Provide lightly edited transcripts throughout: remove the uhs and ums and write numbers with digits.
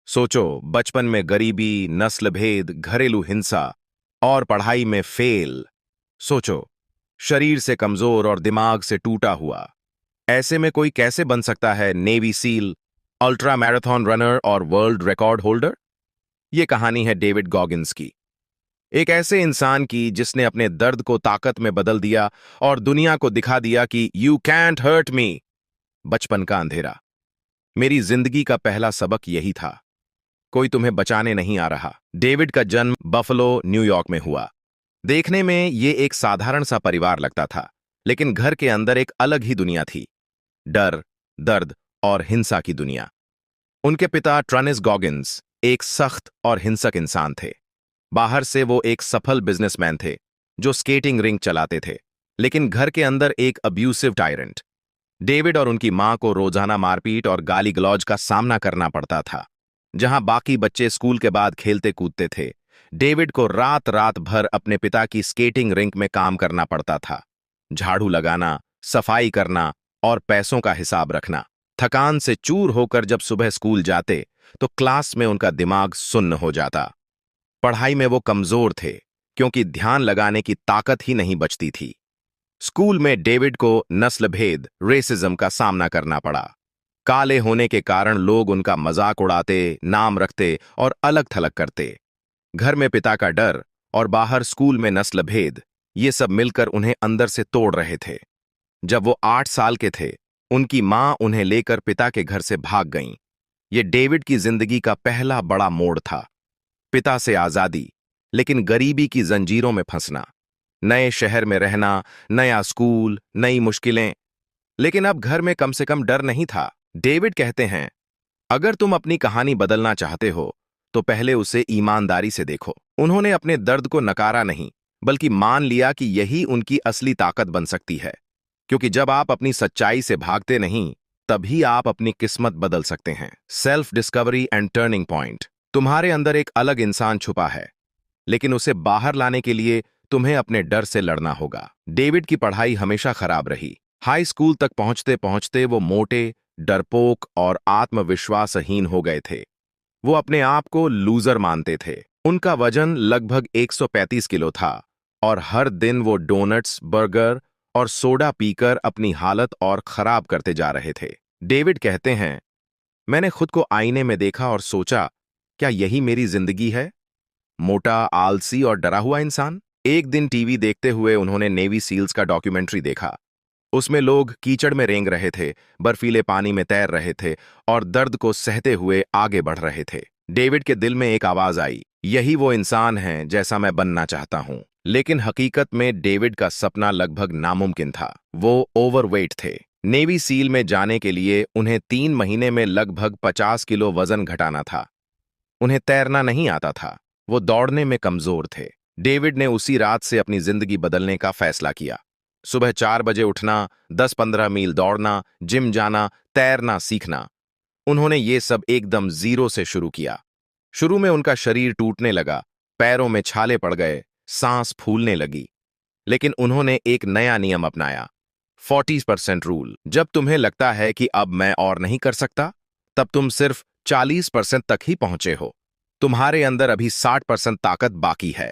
सोचो, बचपन में गरीबी, नस्ल भेद, घरेलू हिंसा और पढ़ाई में फेल। सोचो, शरीर से कमजोर और दिमाग से टूटा हुआ। ऐसे में कोई कैसे बन सकता है navy seal, ultra marathon runner और वर्ल्ड रिकॉर्ड होल्डर? ये कहानी है डेविड गॉगिंस की, एक ऐसे इंसान की जिसने अपने दर्द को ताकत में बदल दिया और दुनिया को दिखा दिया कि यू कैंट हर्ट मी। बचपन का अंधेरा। मेरी जिंदगी का पहला सबक यही था, कोई तुम्हें बचाने नहीं आ रहा। डेविड का जन्म बफलो, न्यूयॉर्क में हुआ। देखने में ये एक साधारण सा परिवार लगता था, लेकिन घर के अंदर एक अलग ही दुनिया थी। डर, दर्द और हिंसा की दुनिया। उनके पिता ट्रनिस गॉगिंस एक सख्त और हिंसक इंसान थे। बाहर से वो एक सफल बिजनेसमैन थे जो स्केटिंग रिंग चलाते थे, लेकिन घर के अंदर एक अब्यूसिव टायरेंट। डेविड और उनकी मां को रोजाना मारपीट और गाली गलौज का सामना करना पड़ता था। जहां बाकी बच्चे स्कूल के बाद खेलते कूदते थे, डेविड को रात रात भर अपने पिता की स्केटिंग रिंक में काम करना पड़ता था। झाड़ू लगाना, सफाई करना और पैसों का हिसाब रखना। थकान से चूर होकर जब सुबह स्कूल जाते तो क्लास में उनका दिमाग सुन्न हो जाता। पढ़ाई में वो कमजोर थे क्योंकि ध्यान लगाने की ताकत ही नहीं बचती थी। स्कूल में डेविड को नस्ल भेद, रेसिज्म का सामना करना पड़ा। काले होने के कारण लोग उनका मजाक उड़ाते, नाम रखते और अलग थलग करते। घर में पिता का डर और बाहर स्कूल में नस्ल भेद, ये सब मिलकर उन्हें अंदर से तोड़ रहे थे। जब वो 8 साल के थे, उनकी मां उन्हें लेकर पिता के घर से भाग गईं। ये डेविड की जिंदगी का पहला बड़ा मोड़ था। पिता से आजादी, लेकिन गरीबी की जंजीरों में फंसना। नए शहर में रहना, नया स्कूल, नई मुश्किलें। लेकिन अब घर में कम से कम डर नहीं था। डेविड कहते हैं, अगर तुम अपनी कहानी बदलना चाहते हो तो पहले उसे ईमानदारी से देखो। उन्होंने अपने दर्द को नकारा नहीं, बल्कि मान लिया कि यही उनकी असली ताकत बन सकती है। क्योंकि जब आप अपनी सच्चाई से भागते नहीं, तभी आप अपनी किस्मत बदल सकते हैं। Self discovery and turning point. तुम्हारे अंदर एक अलग इंसान छुपा है, लेकिन उसे बाहर लाने के लिए तुम्हें अपने डर से लड़ना होगा। डेविड की पढ़ाई हमेशा खराब रही। हाई स्कूल तक पहुंचते पहुंचते वो मोटे, डरपोक और आत्मविश्वासहीन हो गए थे। वो अपने आप को लूजर मानते थे। उनका वजन लगभग 135 किलो था और हर दिन वो डोनट्स, बर्गर और सोडा पीकर अपनी हालत और खराब करते जा रहे थे। डेविड कहते हैं, मैंने खुद को आईने में देखा और सोचा, क्या यही मेरी जिंदगी है? मोटा, आलसी और डरा हुआ इंसान। एक दिन टीवी देखते हुए उन्होंने नेवी सील्स का डॉक्यूमेंट्री देखा। उसमें लोग कीचड़ में रेंग रहे थे, बर्फीले पानी में तैर रहे थे और दर्द को सहते हुए आगे बढ़ रहे थे। डेविड के दिल में एक आवाज आई, यही वो इंसान है जैसा मैं बनना चाहता हूं। लेकिन हकीकत में डेविड का सपना लगभग नामुमकिन था। वो ओवरवेट थे। नेवी सील में जाने के लिए उन्हें 3 महीने में लगभग 50 किलो वजन घटाना था। उन्हें तैरना नहीं आता था। वो दौड़ने में कमजोर थे। डेविड ने उसी रात से अपनी जिंदगी बदलने का फैसला किया। सुबह 4 बजे उठना, 10-15 मील दौड़ना, जिम जाना, तैरना सीखना। उन्होंने ये सब एकदम जीरो से शुरू किया। शुरू में उनका शरीर टूटने लगा, पैरों में छाले पड़ गए, सांस फूलने लगी। लेकिन उन्होंने एक नया नियम अपनाया, 40% रूल। जब तुम्हें लगता है कि अब मैं और नहीं कर सकता, तब तुम सिर्फ 40% तक ही पहुंचे हो। तुम्हारे अंदर अभी 60% ताकत बाकी है।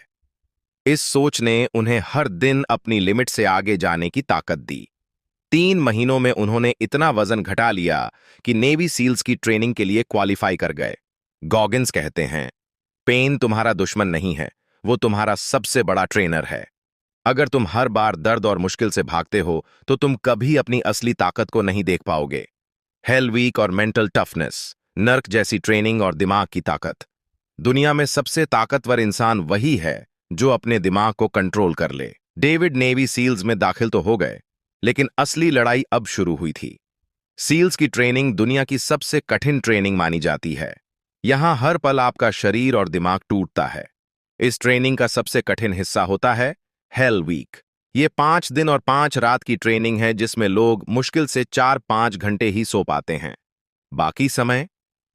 इस सोच ने उन्हें हर दिन अपनी लिमिट से आगे जाने की ताकत दी। 3 महीनों में उन्होंने इतना वजन घटा लिया कि नेवी सील्स की ट्रेनिंग के लिए क्वालिफाई कर गए। गॉगिंस कहते हैं, पेन तुम्हारा दुश्मन नहीं है, वो तुम्हारा सबसे बड़ा ट्रेनर है। अगर तुम हर बार दर्द और मुश्किल से भागते हो तो तुम कभी अपनी असली ताकत को नहीं देख पाओगे। हेल वीक और मेंटल टफनेस, नर्क जैसी ट्रेनिंग और दिमाग की ताकत। दुनिया में सबसे ताकतवर इंसान वही है जो अपने दिमाग को कंट्रोल कर ले। डेविड नेवी सील्स में दाखिल तो हो गए, लेकिन असली लड़ाई अब शुरू हुई थी। सील्स की ट्रेनिंग दुनिया की सबसे कठिन ट्रेनिंग मानी जाती है। यहां हर पल आपका शरीर और दिमाग टूटता है। इस ट्रेनिंग का सबसे कठिन हिस्सा होता है हेल वीक। ये 5 दिन और 5 रात की ट्रेनिंग है जिसमें लोग मुश्किल से 4-5 घंटे ही सो पाते हैं। बाकी समय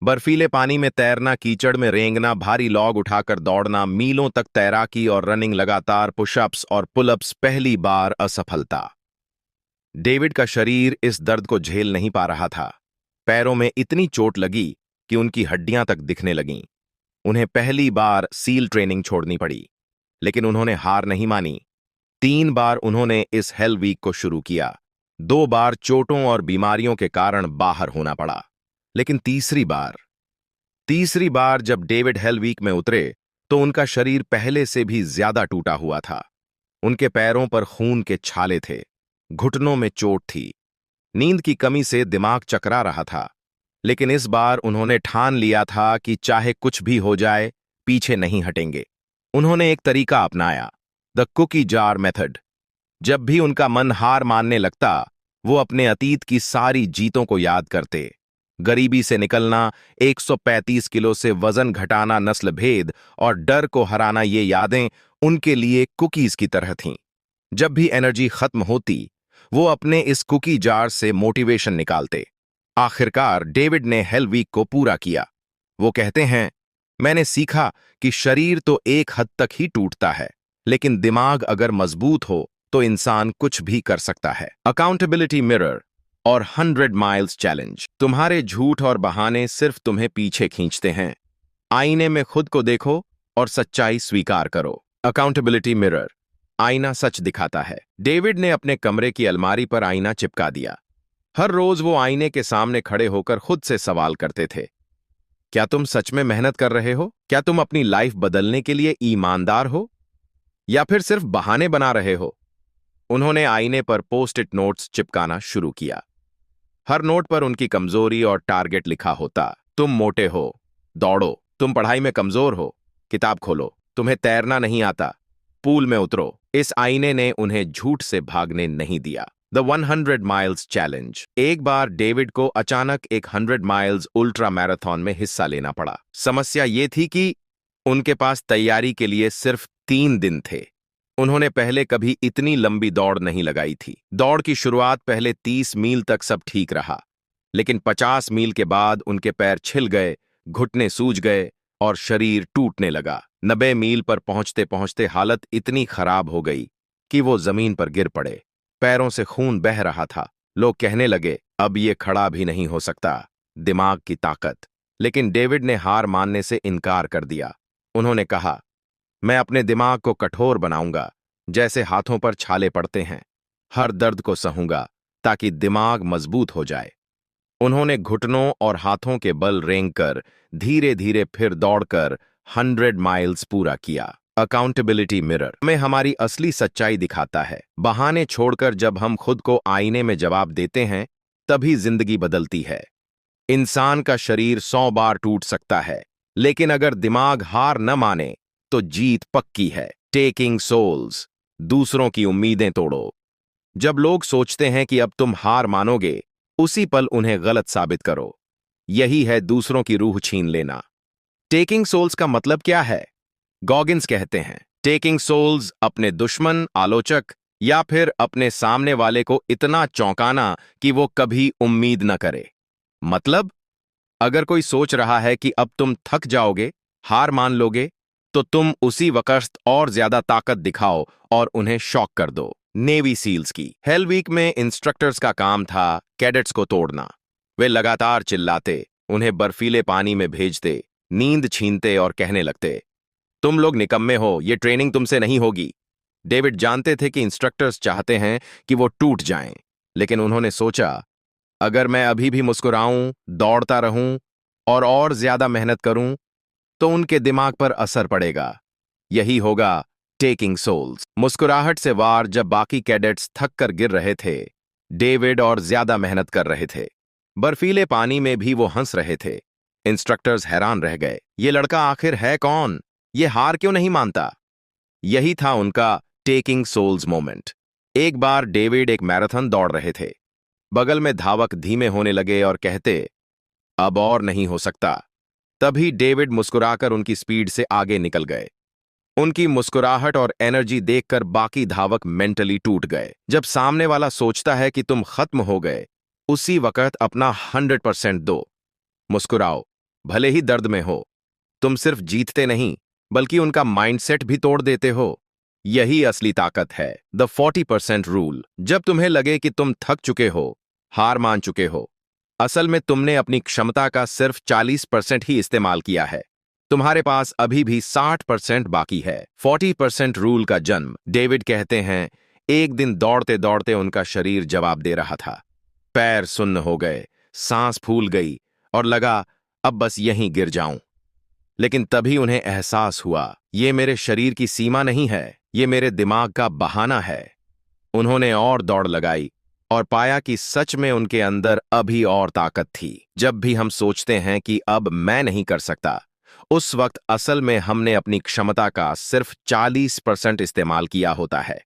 बर्फीले पानी में तैरना, कीचड़ में रेंगना, भारी लॉग उठाकर दौड़ना, मीलों तक तैराकी और रनिंग, लगातार पुशअप्स और पुलअप्स। पहली बार असफलता। डेविड का शरीर इस दर्द को झेल नहीं पा रहा था। पैरों में इतनी चोट लगी कि उनकी हड्डियां तक दिखने लगीं। उन्हें पहली बार सील ट्रेनिंग छोड़नी पड़ी, लेकिन उन्होंने हार नहीं मानी। 3 बार उन्होंने इस हेल वीक को शुरू किया। 2 बार चोटों और बीमारियों के कारण बाहर होना पड़ा, लेकिन तीसरी बार जब डेविड हेल वीक में उतरे तो उनका शरीर पहले से भी ज्यादा टूटा हुआ था। उनके पैरों पर खून के छाले थे, घुटनों में चोट थी, नींद की कमी से दिमाग चकरा रहा था। लेकिन इस बार उन्होंने ठान लिया था कि चाहे कुछ भी हो जाए, पीछे नहीं हटेंगे। उन्होंने एक तरीका अपनाया, द कुकी जार मेथड। जब भी उनका मन हार मानने लगता, वो अपने अतीत की सारी जीतों को याद करते। गरीबी से निकलना, 135 किलो से वजन घटाना, नस्ल भेद और डर को हराना, ये यादें उनके लिए कुकीज की तरह थीं। जब भी एनर्जी खत्म होती, वो अपने इस कुकी जार से मोटिवेशन निकालते। आखिरकार डेविड ने हेल वीक को पूरा किया। वो कहते हैं, मैंने सीखा कि शरीर तो एक हद तक ही टूटता है, लेकिन दिमाग अगर मजबूत हो तो इंसान कुछ भी कर सकता है। अकाउंटेबिलिटी मिरर और 100 माइल्स चैलेंज। तुम्हारे झूठ और बहाने सिर्फ तुम्हें पीछे खींचते हैं। आईने में खुद को देखो और सच्चाई स्वीकार करो। अकाउंटेबिलिटी मिरर, आईना सच दिखाता है। डेविड ने अपने कमरे की अलमारी पर आईना चिपका दिया। हर रोज वो आईने के सामने खड़े होकर खुद से सवाल करते थे, क्या तुम सच में मेहनत कर रहे हो? क्या तुम अपनी लाइफ बदलने के लिए ईमानदार हो, या फिर सिर्फ बहाने बना रहे हो? उन्होंने आईने पर पोस्ट इट नोट्स चिपकाना शुरू किया। हर नोट पर उनकी कमजोरी और टारगेट लिखा होता। तुम मोटे हो, दौड़ो। तुम पढ़ाई में कमजोर हो, किताब खोलो। तुम्हें तैरना नहीं आता, पूल में उतरो। इस आईने ने उन्हें झूठ से भागने नहीं दिया। The 100 miles challenge. एक बार डेविड को अचानक एक 100 माइल्स अल्ट्रा मैराथन में हिस्सा लेना पड़ा। समस्या ये थी कि उनके पास तैयारी के लिए सिर्फ 3 दिन थे। उन्होंने पहले कभी इतनी लंबी दौड़ नहीं लगाई थी। दौड़ की शुरुआत पहले 30 मील तक सब ठीक रहा, लेकिन 50 मील के बाद उनके पैर छिल गए, घुटने सूज गए और शरीर टूटने लगा। 90 मील पर पहुंचते पहुंचते हालत इतनी खराब हो गई कि वो जमीन पर गिर पड़े। पैरों से खून बह रहा था। लोग कहने लगे, अब ये खड़ा भी नहीं हो सकता। दिमाग की ताकत। लेकिन डेविड ने हार मानने से इनकार कर दिया। उन्होंने कहा, मैं अपने दिमाग को कठोर बनाऊंगा, जैसे हाथों पर छाले पड़ते हैं। हर दर्द को सहूंगा ताकि दिमाग मजबूत हो जाए। उन्होंने घुटनों और हाथों के बल रेंगकर धीरे धीरे फिर दौड़कर 100 माइल्स पूरा किया। अकाउंटेबिलिटी मिरर में हमारी असली सच्चाई दिखाता है। बहाने छोड़कर जब हम खुद को आईने में जवाब देते हैं, तभी जिंदगी बदलती है। इंसान का शरीर 100 बार टूट सकता है, लेकिन अगर दिमाग हार न माने तो जीत पक्की है। टेकिंग सोल्स, दूसरों की उम्मीदें तोड़ो। जब लोग सोचते हैं कि अब तुम हार मानोगे, उसी पल उन्हें गलत साबित करो। यही है दूसरों की रूह छीन लेना। टेकिंग सोल्स का मतलब क्या है? गॉगिन्स कहते हैं, टेकिंग सोल्स अपने दुश्मन, आलोचक या फिर अपने सामने वाले को इतना चौंकाना कि वो कभी उम्मीद न करे। मतलब, अगर कोई सोच रहा है कि अब तुम थक जाओगे, हार मान लोगे, तो तुम उसी वक्त और ज्यादा ताकत दिखाओ और उन्हें शॉक कर दो। नेवी सील्स की हेल वीक में इंस्ट्रक्टर्स का काम था कैडेट्स को तोड़ना। वे लगातार चिल्लाते, उन्हें बर्फीले पानी में भेजते, नींद छीनते और कहने लगते, तुम लोग निकम्मे हो, ये ट्रेनिंग तुमसे नहीं होगी। डेविड जानते थे कि इंस्ट्रक्टर्स चाहते हैं कि वो टूट जाएं, लेकिन उन्होंने सोचा, अगर मैं अभी भी मुस्कुराऊं, दौड़ता रहूं और ज्यादा मेहनत करूं, तो उनके दिमाग पर असर पड़ेगा। यही होगा टेकिंग सोल्स। मुस्कुराहट से वार। जब बाकी कैडेट्स थक कर गिर रहे थे, डेविड और ज्यादा मेहनत कर रहे थे। बर्फीले पानी में भी वो हंस रहे थे। इंस्ट्रक्टर्स हैरान रह गए, ये लड़का आखिर है कौन? ये हार क्यों नहीं मानता? यही था उनका टेकिंग सोल्स मोमेंट। एक बार डेविड एक मैराथन दौड़ रहे थे। बगल में धावक धीमे होने लगे और कहते, अब और नहीं हो सकता। तभी डेविड मुस्कुराकर उनकी स्पीड से आगे निकल गए। उनकी मुस्कुराहट और एनर्जी देखकर बाकी धावक मेंटली टूट गए। जब सामने वाला सोचता है कि तुम खत्म हो गए, उसी वक्त अपना 100% दो। मुस्कुराओ, भले ही दर्द में हो। तुम सिर्फ जीतते नहीं, बल्कि उनका माइंडसेट भी तोड़ देते हो। यही असली ताकत है, द 40% रूल। जब तुम्हें लगे कि तुम थक चुके हो, हार मान चुके हो, असल में तुमने अपनी क्षमता का सिर्फ 40% ही इस्तेमाल किया है। तुम्हारे पास अभी भी 60% बाकी है। 40% रूल का जन्म। डेविड कहते हैं, एक दिन दौड़ते दौड़ते उनका शरीर जवाब दे रहा था। पैर सुन्न हो गए, सांस फूल गई और लगा अब बस यहीं गिर जाऊं। लेकिन तभी उन्हें एहसास हुआ, ये मेरे शरीर की सीमा नहीं है, ये मेरे दिमाग का बहाना है। उन्होंने और दौड़ लगाई और पाया कि सच में उनके अंदर अभी और ताकत थी। जब भी हम सोचते हैं कि अब मैं नहीं कर सकता, उस वक्त असल में हमने अपनी क्षमता का सिर्फ 40% इस्तेमाल किया होता है।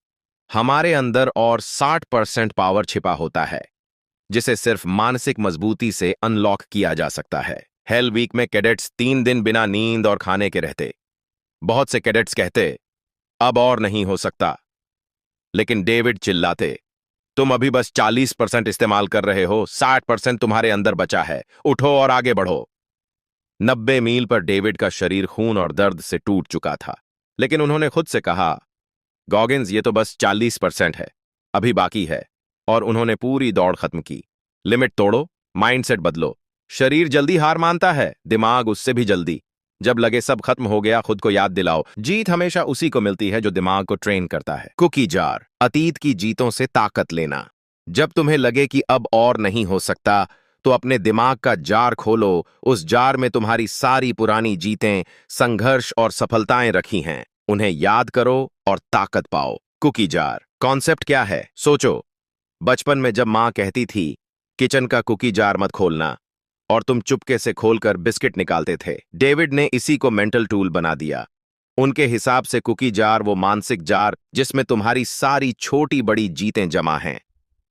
हमारे अंदर और 60% पावर छिपा होता है, जिसे सिर्फ मानसिक मजबूती से अनलॉक किया जा सकता है। हेल वीक में कैडेट्स 3 दिन बिना नींद और खाने के रहते। बहुत से कैडेट्स कहते, अब और नहीं हो सकता, लेकिन डेविड चिल्लाते, तुम अभी बस 40% इस्तेमाल कर रहे हो, 60% तुम्हारे अंदर बचा है, उठो और आगे बढ़ो। 90 मील पर डेविड का शरीर खून और दर्द से टूट चुका था, लेकिन उन्होंने खुद से कहा, गॉगिंस ये तो बस 40% है, अभी बाकी है। और उन्होंने पूरी दौड़ खत्म की। लिमिट तोड़ो, माइंडसेट बदलो। शरीर जल्दी हार मानता है, दिमाग उससे भी जल्दी। जब लगे सब खत्म हो गया, खुद को याद दिलाओ, जीत हमेशा उसी को मिलती है जो दिमाग को ट्रेन करता है। Cookie jar. अतीत की जीतों से ताकत लेना। जब तुम्हें लगे कि अब और नहीं हो सकता, तो अपने दिमाग का जार खोलो। उस जार में तुम्हारी सारी पुरानी जीतें, संघर्ष और सफलताएं रखी हैं। उन्हें याद करो और ताकत पाओ। कुकी जार कॉन्सेप्ट क्या है, सोचो। बचपन में जब मां कहती थी, किचन का कुकी जार मत खोलना, और तुम चुपके से खोलकर बिस्किट निकालते थे। डेविड ने इसी को मेंटल टूल बना दिया। उनके हिसाब से कुकी जार वो मानसिक जार जिसमें तुम्हारी सारी छोटी बड़ी जीतें जमा हैं।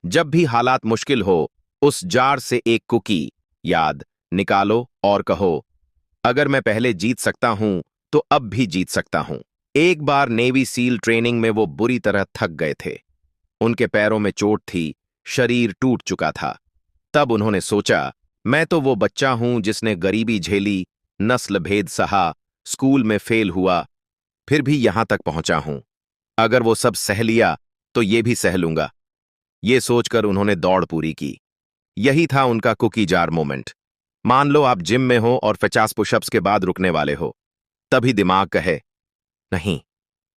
जब भी हालात मुश्किल हो, उस जार से एक कुकी याद निकालो और कहो, अगर मैं पहले जीत सकता हूं तो अब भी जीत सकता हूं। एक बार नेवी सील ट्रेनिंग में वो बुरी तरह थक गए थे। उनके पैरों में चोट थी, शरीर टूट चुका था। तब उन्होंने सोचा, मैं तो वो बच्चा हूं जिसने गरीबी झेली, नस्ल भेद सहा, स्कूल में फेल हुआ, फिर भी यहां तक पहुंचा हूं। अगर वो सब सह लिया तो ये भी सह लूंगा। ये सोचकर उन्होंने दौड़ पूरी की। यही था उनका कुकी जार मोमेंट। मान लो आप जिम में हो और 50 पुशअप्स के बाद रुकने वाले हो। तभी दिमाग कहे, नहीं,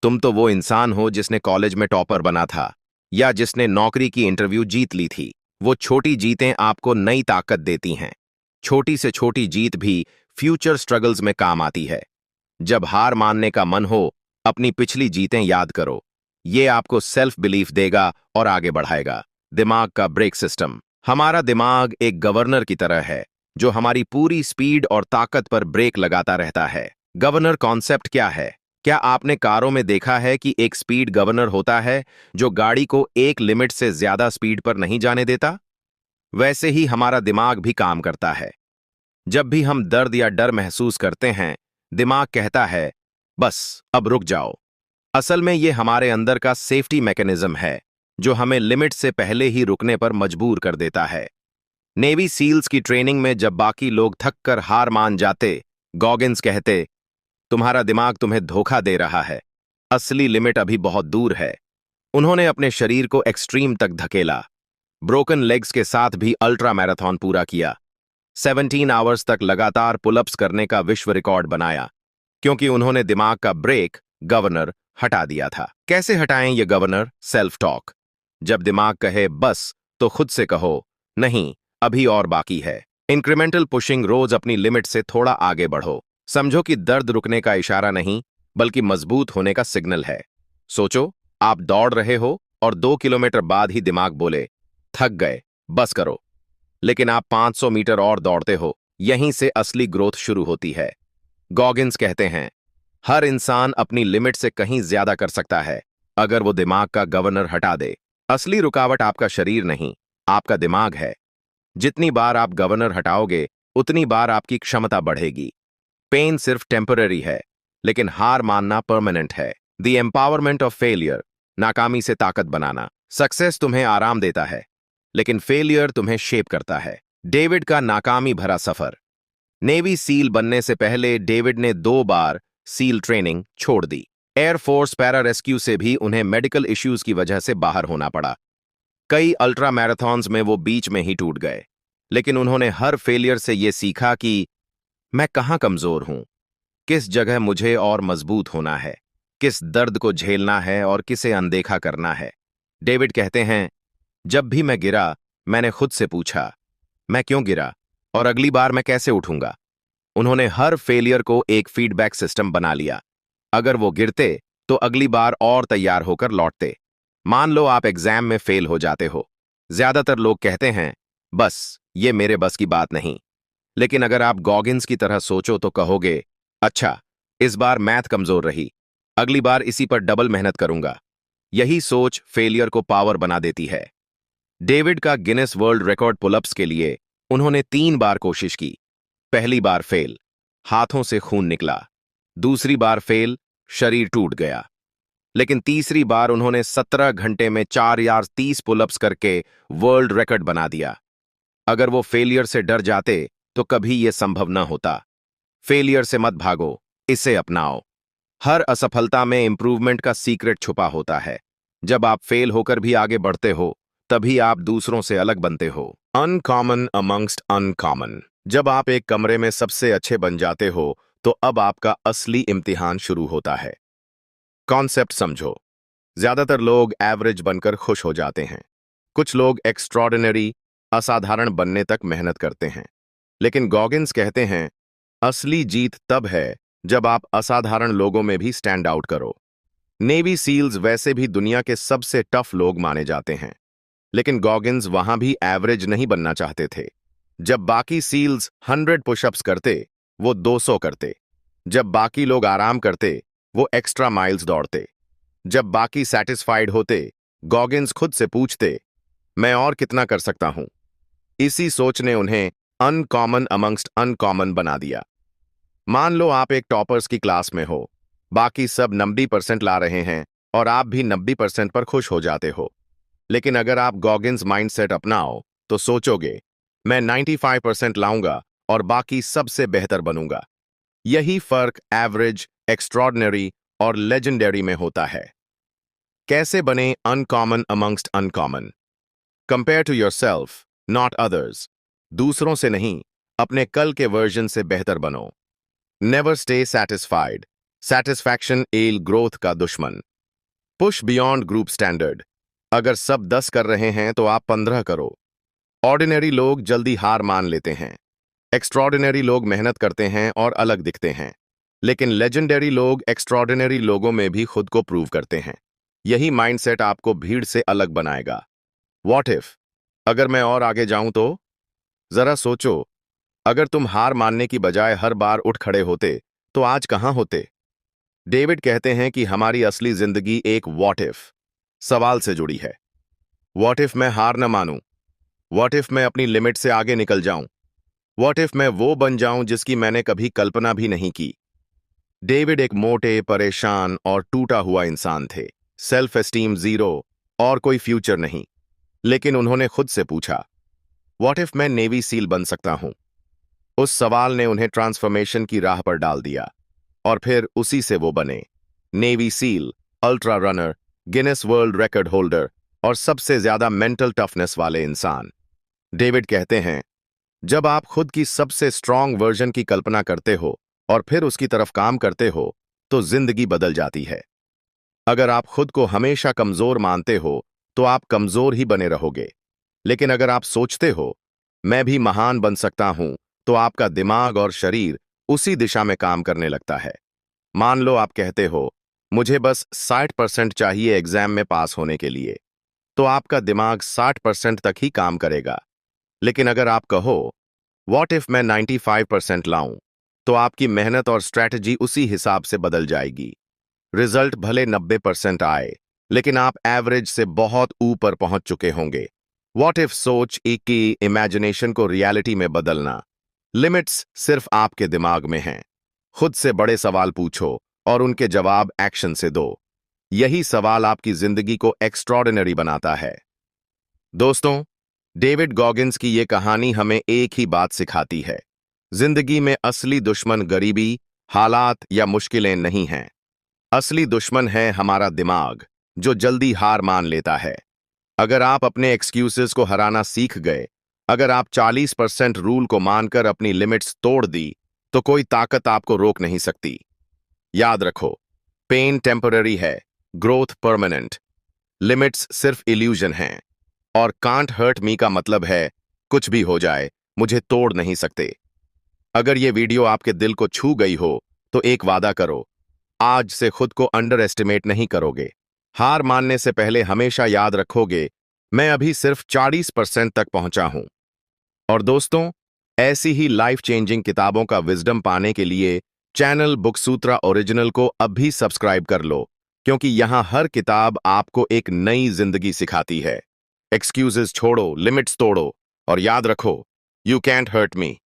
तुम तो वो इंसान हो जिसने कॉलेज में टॉपर बना था, या जिसने नौकरी की इंटरव्यू जीत ली थी। वो छोटी जीतें आपको नई ताकत देती हैं। छोटी से छोटी जीत भी फ्यूचर स्ट्रगल्स में काम आती है। जब हार मानने का मन हो, अपनी पिछली जीतें याद करो। ये आपको सेल्फ बिलीफ देगा और आगे बढ़ाएगा। दिमाग का ब्रेक सिस्टम। हमारा दिमाग एक गवर्नर की तरह है, जो हमारी पूरी स्पीड और ताकत पर ब्रेक लगाता रहता है। गवर्नर कॉन्सेप्ट क्या है? क्या आपने कारों में देखा है कि एक स्पीड गवर्नर होता है जो गाड़ी को एक लिमिट से ज्यादा स्पीड पर नहीं जाने देता? वैसे ही हमारा दिमाग भी काम करता है। जब भी हम दर्द या डर महसूस करते हैं, दिमाग कहता है, बस अब रुक जाओ। असल में ये हमारे अंदर का सेफ्टी मैकेनिज्म है, जो हमें लिमिट से पहले ही रुकने पर मजबूर कर देता है। नेवी सील्स की ट्रेनिंग में जब बाकी लोग थक कर हार मान जाते, गॉगिंस कहते, तुम्हारा दिमाग तुम्हें धोखा दे रहा है, असली लिमिट अभी बहुत दूर है। उन्होंने अपने शरीर को एक्सट्रीम तक धकेला। ब्रोकन लेग्स के साथ भी अल्ट्रा मैराथन पूरा किया। 17 आवर्स तक लगातार पुलअप्स करने का विश्व रिकॉर्ड बनाया, क्योंकि उन्होंने दिमाग का ब्रेक गवर्नर हटा दिया था। कैसे हटाएं ये गवर्नर? Self talk. जब दिमाग कहे बस, तो खुद से कहो, नहीं, अभी और बाकी है। Incremental pushing. रोज अपनी लिमिट से थोड़ा आगे बढ़ो। समझो कि दर्द रुकने का इशारा नहीं, बल्कि मजबूत होने का सिग्नल है। सोचो, आप दौड़ रहे हो और 2 किलोमीटर बाद ही दिमाग बोले, थक गए, बस करो। लेकिन आप 500 मीटर और दौड़ते हो। यहीं से असली ग्रोथ शुरू होती है। गॉगिंस कहते हैं, हर इंसान अपनी लिमिट से कहीं ज्यादा कर सकता है, अगर वो दिमाग का गवर्नर हटा दे। असली रुकावट आपका शरीर नहीं, आपका दिमाग है। जितनी बार आप गवर्नर हटाओगे, उतनी बार आपकी क्षमता बढ़ेगी। पेन सिर्फ टेम्पररी है, लेकिन हार मानना परमानेंट है। The empowerment of failure. नाकामी से ताकत बनाना। सक्सेस तुम्हें आराम देता है, लेकिन फेलियर तुम्हें शेप करता है। डेविड का नाकामी भरा सफर। नेवी सील बनने से पहले डेविड ने 2 बार सील ट्रेनिंग छोड़ दी। एयरफोर्स पैरा रेस्क्यू से भी उन्हें मेडिकल इश्यूज की वजह से बाहर होना पड़ा। कई अल्ट्रा मैराथन्स में वो बीच में ही टूट गए। लेकिन उन्होंने हर फेलियर से ये सीखा कि मैं कहाँ कमजोर हूं, किस जगह मुझे और मजबूत होना है, किस दर्द को झेलना है और किसे अनदेखा करना है। डेविड कहते हैं, जब भी मैं गिरा, मैंने खुद से पूछा, मैं क्यों गिरा और अगली बार मैं कैसे उठूंगा। उन्होंने हर फेलियर को एक फीडबैक सिस्टम बना लिया। अगर वो गिरते, तो अगली बार और तैयार होकर लौटते। मान लो आप एग्जाम में फेल हो जाते हो। ज्यादातर लोग कहते हैं, बस ये मेरे बस की बात नहीं। लेकिन अगर आप गॉगिन्स की तरह सोचो तो कहोगे, अच्छा, इस बार मैथ कमजोर रही, अगली बार इसी पर डबल मेहनत करूंगा। यही सोच फेलियर को पावर बना देती है। डेविड का गिनेस वर्ल्ड रिकॉर्ड पुलअप्स के लिए उन्होंने 3 बार कोशिश की। पहली बार फेल, हाथों से खून निकला। दूसरी बार फेल, शरीर टूट गया। लेकिन तीसरी बार उन्होंने 17 घंटे में 4 या 30 पुलअप्स करके वर्ल्ड रिकॉर्ड बना दिया। अगर वो फेलियर से डर जाते तो कभी यह संभव न होता। फेलियर से मत भागो, इसे अपनाओ। हर असफलता में इंप्रूवमेंट का सीक्रेट छुपा होता है। जब आप फेल होकर भी आगे बढ़ते हो, तभी आप दूसरों से अलग बनते हो। Uncommon amongst uncommon. जब आप एक कमरे में सबसे अच्छे बन जाते हो, तो अब आपका असली इम्तिहान शुरू होता है। कॉन्सेप्ट समझो। ज्यादातर लोग एवरेज बनकर खुश हो जाते हैं। कुछ लोग एक्स्ट्रॉर्डिनरी, असाधारण बनने तक मेहनत करते हैं। लेकिन गॉगिन्स कहते हैं, असली जीत तब है जब आप असाधारण लोगों में भी स्टैंड आउट करो। नेवी सील्स वैसे भी दुनिया के सबसे टफ लोग माने जाते हैं, लेकिन गॉगिन्स वहां भी एवरेज नहीं बनना चाहते थे। जब बाकी सील्स 100 पुशअप्स करते, वो 200 करते। जब बाकी लोग आराम करते, वो एक्स्ट्रा माइल्स दौड़ते। जब बाकी सेटिस्फाइड होते, गॉगिन्स खुद से पूछते, मैं और कितना कर सकता हूं। इसी सोच ने उन्हें अनकॉमन अमंगस्ट अनकॉमन बना दिया। मान लो आप एक टॉपर्स की क्लास में हो, बाकी सब 90% ला रहे हैं और आप भी 90% पर खुश हो जाते हो। लेकिन अगर आप गॉगिन्स माइंडसेट अपनाओ, तो सोचोगे, मैं 95% लाऊंगा और बाकी सबसे बेहतर बनूंगा। यही फर्क एवरेज, एक्स्ट्रॉर्डिनरी और लेजेंडरी में होता है। कैसे बने uncommon amongst uncommon? Compare to yourself, not others. दूसरों से नहीं, अपने कल के वर्जन से बेहतर बनो। Never stay satisfied. Satisfaction L growth का दुश्मन। Push beyond group standard. अगर सब 10 कर रहे हैं तो आप 15 करो। ऑर्डिनरी लोग जल्दी हार मान लेते हैं। एक्स्ट्रॉर्डिनरी लोग मेहनत करते हैं और अलग दिखते हैं। लेकिन लेजेंडरी लोग एक्स्ट्रॉर्डिनरी लोगों में भी खुद को प्रूव करते हैं। यही माइंडसेट आपको भीड़ से अलग बनाएगा। व्हाट इफ, अगर मैं और आगे जाऊं तो? जरा सोचो, अगर तुम हार मानने की बजाय हर बार उठ खड़े होते, तो आज कहां होते? डेविड कहते हैं कि हमारी असली जिंदगी एक व्हाट इफ सवाल से जुड़ी है। व्हाट इफ मैं हार न मानूं? व्हाट इफ मैं अपनी लिमिट से आगे निकल जाऊं? व्हाट इफ मैं वो बन जाऊं जिसकी मैंने कभी कल्पना भी नहीं की? डेविड एक मोटे, परेशान और टूटा हुआ इंसान थे। सेल्फ एस्टीम जीरो और कोई फ्यूचर नहीं। लेकिन उन्होंने खुद से पूछा, व्हाट इफ मैं नेवी सील बन सकता हूं? उस सवाल ने उन्हें ट्रांसफॉर्मेशन की राह पर डाल दिया और फिर उसी से वो बने navy seal, ultra runner, Guinness world record holder और सबसे ज्यादा मेंटल टफनेस वाले इंसान। डेविड कहते हैं, जब आप खुद की सबसे स्ट्रांग वर्जन की कल्पना करते हो और फिर उसकी तरफ काम करते हो, तो जिंदगी बदल जाती है। अगर आप खुद को हमेशा कमजोर मानते हो, तो आप कमजोर ही बने रहोगे। लेकिन अगर आप सोचते हो, मैं भी महान बन सकता हूं, तो आपका दिमाग और शरीर उसी दिशा में काम करने लगता है। मान लो आप कहते हो, मुझे बस 60% चाहिए एग्जाम में पास होने के लिए, तो आपका दिमाग 60% तक ही काम करेगा। लेकिन अगर आप कहो, व्हाट इफ मैं 95% लाऊं, तो आपकी मेहनत और स्ट्रैटेजी उसी हिसाब से बदल जाएगी। रिजल्ट भले 90% आए, लेकिन आप एवरेज से बहुत ऊपर पहुंच चुके होंगे। व्हाट इफ सोच की इमेजिनेशन को रियलिटी में बदलना। लिमिट्स सिर्फ आपके दिमाग में हैं। खुद से बड़े सवाल पूछो और उनके जवाब एक्शन से दो। यही सवाल आपकी जिंदगी को एक्स्ट्रॉर्डिनरी बनाता है। दोस्तों, डेविड गॉगिन्स की ये कहानी हमें एक ही बात सिखाती है। जिंदगी में असली दुश्मन गरीबी, हालात या मुश्किलें नहीं हैं। असली दुश्मन है हमारा दिमाग, जो जल्दी हार मान लेता है। अगर आप अपने एक्सक्यूजेस को हराना सीख गए, अगर आप 40% रूल को मानकर अपनी लिमिट्स तोड़ दी तो कोई ताकत आपको रोक नहीं सकती। याद रखो, पेन टेम्पररी है, ग्रोथ परमानेंट। लिमिट्स सिर्फ इल्यूजन हैं और कांट हर्ट मी का मतलब है कुछ भी हो जाए, मुझे तोड़ नहीं सकते। अगर ये वीडियो आपके दिल को छू गई हो तो एक वादा करो, आज से खुद को अंडर एस्टिमेट नहीं करोगे। हार मानने से पहले हमेशा याद रखोगे, मैं अभी सिर्फ 40% तक पहुंचा हूं। और दोस्तों, ऐसी ही लाइफ चेंजिंग किताबों का विजडम पाने के लिए चैनल बुकसूत्रा ओरिजिनल को अब भी सब्सक्राइब कर लो, क्योंकि यहां हर किताब आपको एक नई जिंदगी सिखाती है। एक्सक्यूजेस छोड़ो, लिमिट्स तोड़ो और याद रखो, यू कैंट हर्ट मी।